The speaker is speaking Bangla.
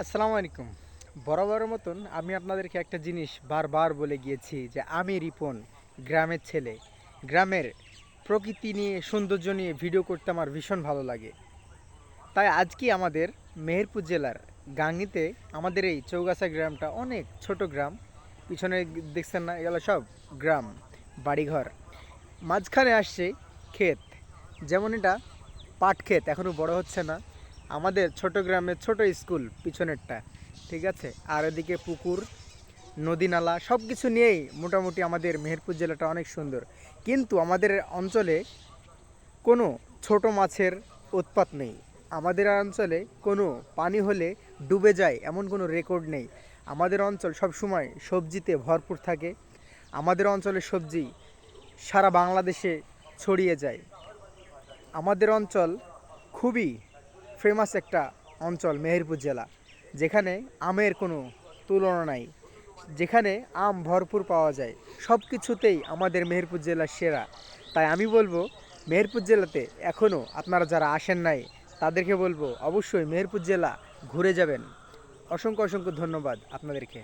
আসসালামু আলাইকুম। বরাবরের মতন আমি আপনাদেরকে একটা জিনিস বারবার বলে গিয়েছি যে আমি রিপন, গ্রামের ছেলে। গ্রামের প্রকৃতি নিয়ে সৌন্দর্য নিয়ে ভিডিও করতে আমার ভীষণ ভালো লাগে। তাই আজকে আমাদের মেহেরপুর জেলার গাংনীতে আমাদের এই চৌগাছা গ্রামটা অনেক ছোট গ্রাম। পিছনে দেখছেন না, এগুলো সব গ্রাম, বাড়িঘর। মাঝখানে আসছে ক্ষেত, যেমন এটা পাট ক্ষেত, এখনও বড় হচ্ছে না। আমাদের ছোট গ্রামের ছোট স্কুল পিছনেরটা, ঠিক আছে। আর এদিকে পুকুর, নদী নালা সব কিছু নিয়েই মোটামুটি আমাদের মেহেরপুর জেলাটা অনেক সুন্দর। কিন্তু আমাদের অঞ্চলে কোনো ছোট মাছের উৎপাত নেই। আমাদের অঞ্চলে কোনো পানি হলে ডুবে যায় এমন কোনো রেকর্ড নেই। আমাদের অঞ্চল সব সময় সবজিতে ভরপুর থাকে। আমাদের অঞ্চলের সবজি সারা বাংলাদেশে ছড়িয়ে যায়। আমাদের অঞ্চল খুবই ফেমাস একটা অঞ্চল মেহেরপুর জেলা, যেখানে আমের কোনো তুলনা নাই, যেখানে আম ভরপুর পাওয়া যায়। সব কিছুতেই আমাদের মেহেরপুর জেলা সেরা। তাই আমি বলবো, মেহেরপুর জেলাতে এখনও আপনারা যারা আসেন নাই তাদেরকে বলবো অবশ্যই মেহেরপুর জেলা ঘুরে যাবেন। অসংখ্য অসংখ্য ধন্যবাদ আপনাদেরকে।